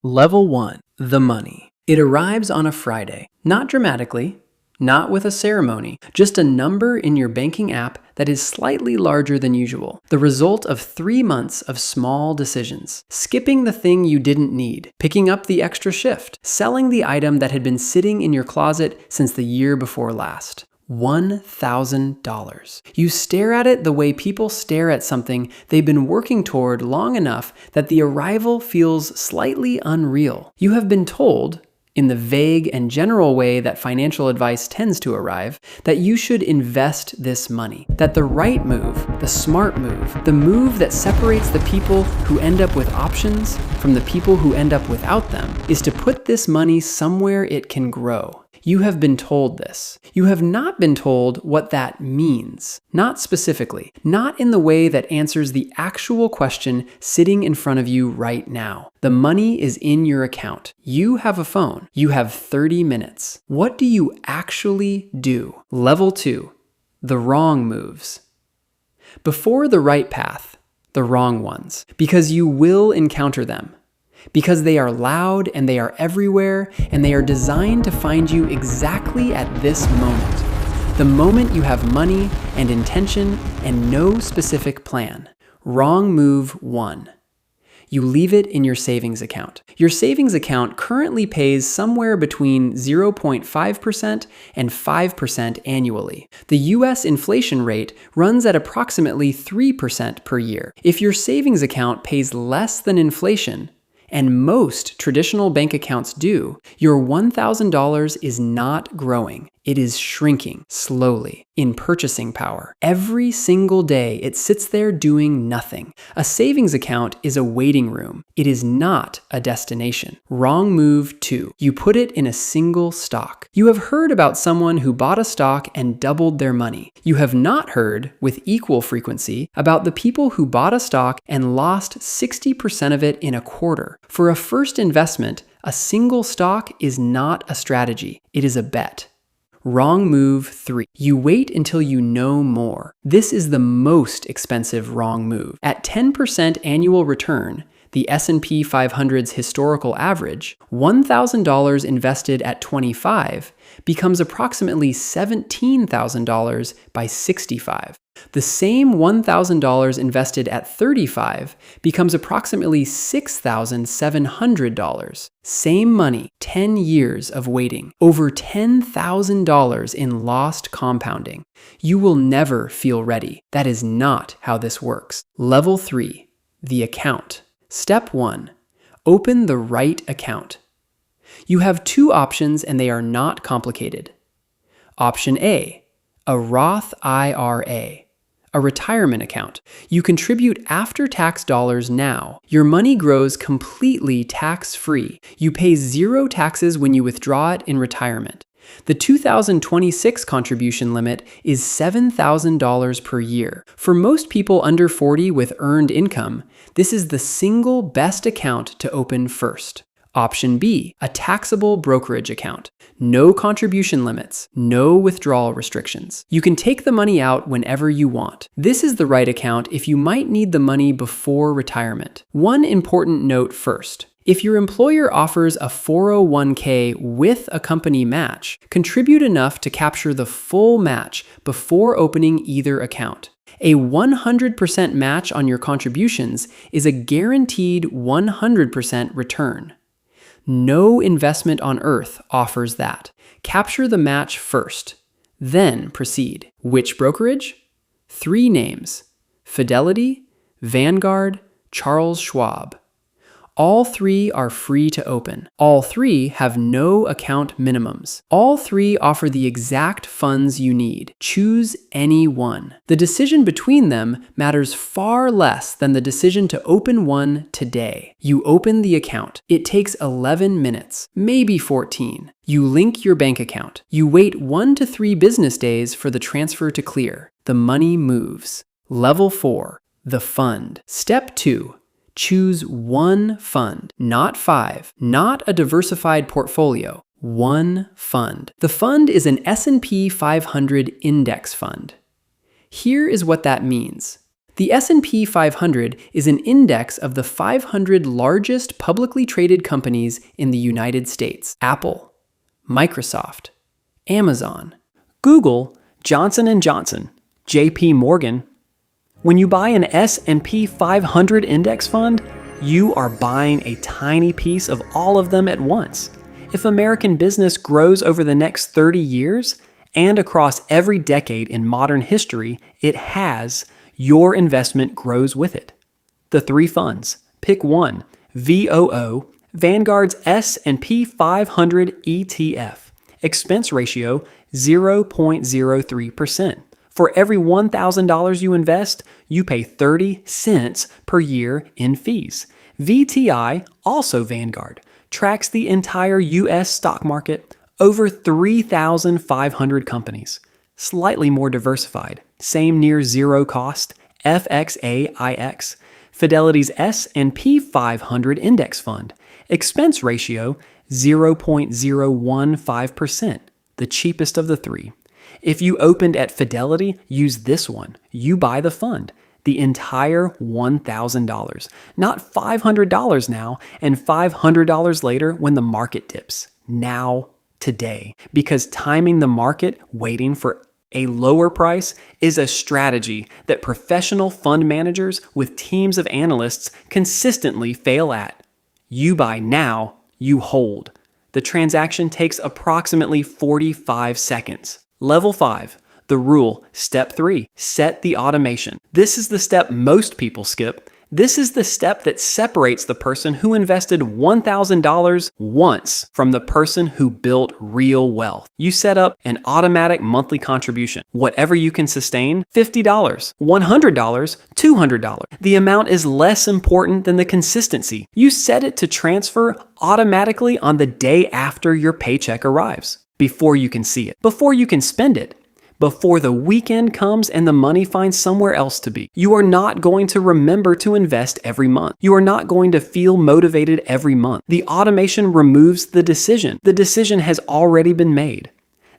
Level 1. The money. It arrives on a Friday. Not dramatically, not with a ceremony, just a number in your banking app that is slightly larger than usual. The result of 3 months of small decisions. Skipping the thing you didn't need, picking up the extra shift, selling the item that had been sitting in your closet since the year before last. $1,000. You stare at it the way people stare at something they've been working toward long enough that the arrival feels slightly unreal. You have been told, in the vague and general way that financial advice tends to arrive, that you should invest this money. That the right move, the smart move, the move that separates the people who end up with options from the people who end up without them, is to put this money somewhere it can grow. You have been told this. You have not been told what that means. Not specifically. Not in the way that answers the actual question sitting in front of you right now. The money is in your account. You have a phone. You have 30 minutes. What do you actually do? Level 2. The wrong moves. Before the right path, the wrong ones. Because you will encounter them. Because they are loud and they are everywhere and they are designed to find you exactly at this moment. The moment you have money and intention and no specific plan. Wrong move 1. You leave it in your savings account. Your savings account currently pays somewhere between 0.5% and 5% annually. The US inflation rate runs at approximately 3% per year. If your savings account pays less than inflation, and most traditional bank accounts do, your $1,000 is not growing. It is shrinking slowly in purchasing power. Every single day, it sits there doing nothing. A savings account is a waiting room. It is not a destination. Wrong move 2. You put it in a single stock. You have heard about someone who bought a stock and doubled their money. You have not heard, with equal frequency, about the people who bought a stock and lost 60% of it in a quarter. For a first investment, a single stock is not a strategy. It is a bet. Wrong move 3. You wait until you know more. This is the most expensive wrong move. At 10% annual return, the S&P 500's historical average, $1,000 invested at 25 becomes approximately $17,000 by 65. The same $1,000 invested at 35 becomes approximately $6,700. Same money, 10 years of waiting, over $10,000 in lost compounding. You will never feel ready. That is not how this works. Level 3, the account. Step 1, open the right account. You have 2 options and they are not complicated. Option A, a Roth IRA. A retirement account. You contribute after-tax dollars now. Your money grows completely tax-free. You pay 0 taxes when you withdraw it in retirement. The 2026 contribution limit is $7,000 per year. For most people under 40 with earned income, this is the single best account to open first. Option B, a taxable brokerage account. No contribution limits, no withdrawal restrictions. You can take the money out whenever you want. This is the right account if you might need the money before retirement. One important note first. If your employer offers a 401k with a company match, contribute enough to capture the full match before opening either account. A 100% match on your contributions is a guaranteed 100% return. No investment on earth offers that. Capture the match first, then proceed. Which brokerage? 3 names: Fidelity, Vanguard, Schwab. All 3 are free to open. All 3 have no account minimums. All 3 offer the exact funds you need. Choose any one. The decision between them matters far less than the decision to open one today. You open the account. It takes 11 minutes, maybe 14. You link your bank account. You wait 1 to 3 business days for the transfer to clear. The money moves. Level 4, the fund. Step 2. Choose one fund, not 5, not a diversified portfolio, one fund. The fund is an S&P 500 index fund. Here is what that means. The S&P 500 is an index of the 500 largest publicly traded companies in the United States. Apple, Microsoft, Amazon, Google, Johnson & Johnson, JP Morgan. When you buy an S&P 500 index fund, you are buying a tiny piece of all of them at once. If American business grows over the next 30 years and across every decade in modern history, it has. Your investment grows with it. The three funds. Pick one. VOO, Vanguard's S&P 500 ETF. Expense ratio 0.03%. For every $1,000 you invest, you pay 30 cents per year in fees. VTI, also Vanguard, tracks the entire U.S. stock market, over 3,500 companies. Slightly more diversified, same near zero cost, FXAIX, Fidelity's S&P 500 index fund. Expense ratio 0.015%, the cheapest of the three. If you opened at Fidelity, use this one. You buy the fund, the entire $1,000, not $500 now and $500 later when the market dips. Now, today, because timing the market, waiting for a lower price, is a strategy that professional fund managers with teams of analysts consistently fail at. You buy now, you hold. The transaction takes approximately 45 seconds. Level 5. The rule. Step 3. Set the automation. This is the step most people skip. This is the step that separates the person who invested $1,000 once from the person who built real wealth. You set up an automatic monthly contribution. Whatever you can sustain, $50, $100, $200. The amount is less important than the consistency. You set it to transfer automatically on the day after your paycheck arrives, before you can see it, before you can spend it, before the weekend comes and the money finds somewhere else to be. You are not going to remember to invest every month. You are not going to feel motivated every month. The automation removes the decision. The decision has already been made.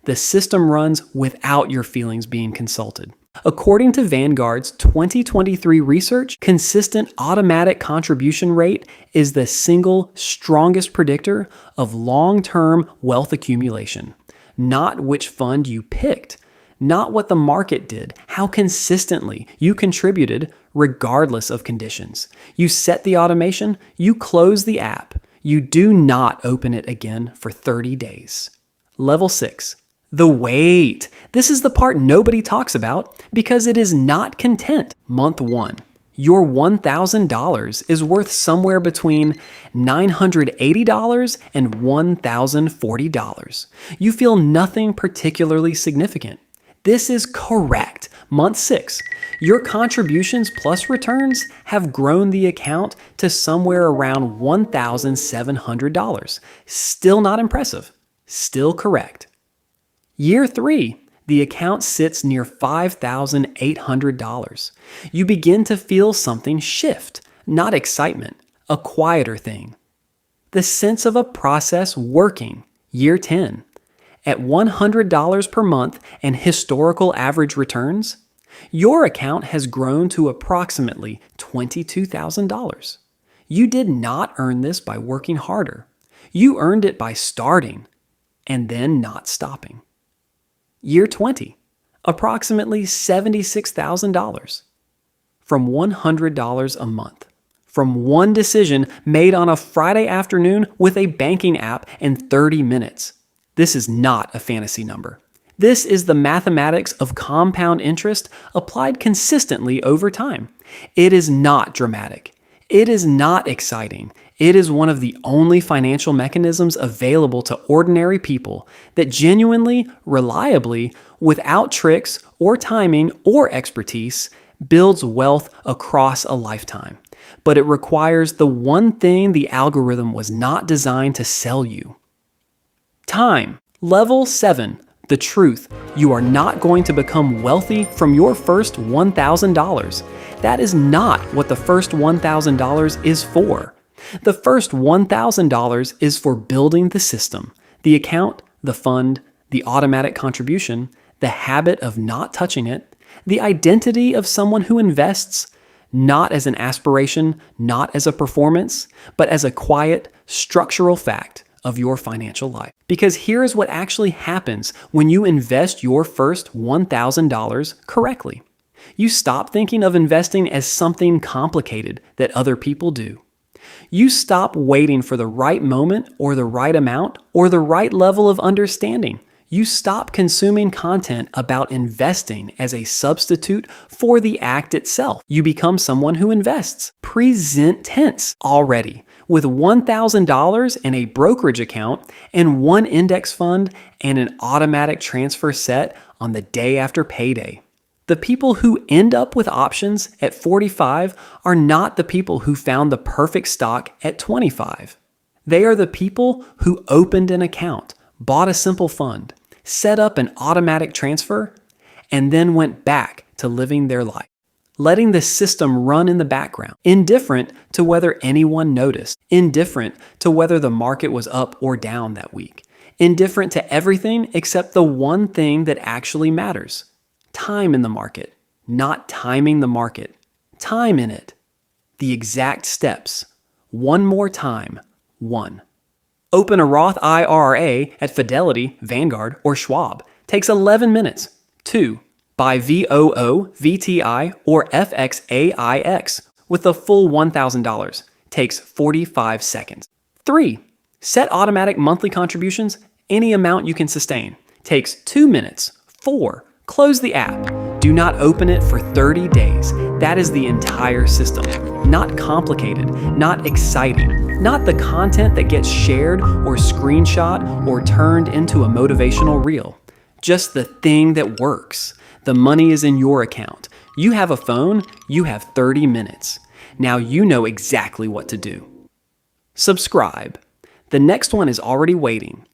The system runs without your feelings being consulted. According to Vanguard's 2023 research, consistent automatic contribution rate is the single strongest predictor of long-term wealth accumulation. Not which fund you picked, not what the market did, how consistently you contributed regardless of conditions. You set the automation, you close the app. You do not open it again for 30 days. Level 6. The wait. This is the part nobody talks about because it is not content. Month 1. Your $1,000 is worth somewhere between $980 and $1,040. You feel nothing particularly significant. This is correct. Month 6. Your contributions plus returns have grown the account to somewhere around $1,700. Still not impressive. Still correct. Year 3. The account sits near $5,800. You begin to feel something shift, not excitement, a quieter thing. The sense of a process working. Year 10. At $100 per month and historical average returns, your account has grown to approximately $22,000. You did not earn this by working harder. You earned it by starting and then not stopping. Year 20, approximately $76,000. From $100 a month. From one decision made on a Friday afternoon with a banking app in 30 minutes. This is not a fantasy number. This is the mathematics of compound interest applied consistently over time. It is not dramatic. It is not exciting. It is one of the only financial mechanisms available to ordinary people that genuinely, reliably, without tricks or timing or expertise, builds wealth across a lifetime. But it requires the one thing the algorithm was not designed to sell you. Time. Level 7. The truth. You are not going to become wealthy from your first $1,000. That is not what the first $1,000 is for. The first $1,000 is for building the system, the account, the fund, the automatic contribution, the habit of not touching it, The identity of someone who invests, not as an aspiration, not as a performance, but as a quiet, structural fact of your financial life. Because here is what actually happens when you invest your first $1,000 correctly. You stop thinking of investing as something complicated that other people do. You stop waiting for the right moment or the right amount or the right level of understanding. You stop consuming content about investing as a substitute for the act itself. You become someone who invests. Present tense already, with $1,000 in a brokerage account and one index fund and an automatic transfer set on the day after payday. The people who end up with options at 45 are not the people who found the perfect stock at 25. They are the people who opened an account, bought a simple fund, set up an automatic transfer, and then went back to living their life, letting the system run in the background, indifferent to whether anyone noticed, indifferent to whether the market was up or down that week, indifferent to everything except the one thing that actually matters: time in the market, not timing the market, time in it. The exact steps. One more time. 1. Open a Roth IRA at Fidelity, Vanguard, or Schwab. Takes 11 minutes. 2. Buy VOO, VTI, or FXAIX with the full $1,000. Takes 45 seconds. 3. Set automatic monthly contributions, any amount you can sustain. Takes 2 minutes. 4. Close the app. Do not open it for 30 days. That is the entire system. Not complicated, not exciting, not the content that gets shared or screenshot or turned into a motivational reel. Just the thing that works. The money is in your account. You have a phone, you have 30 minutes. Now you know exactly what to do. Subscribe. The next one is already waiting.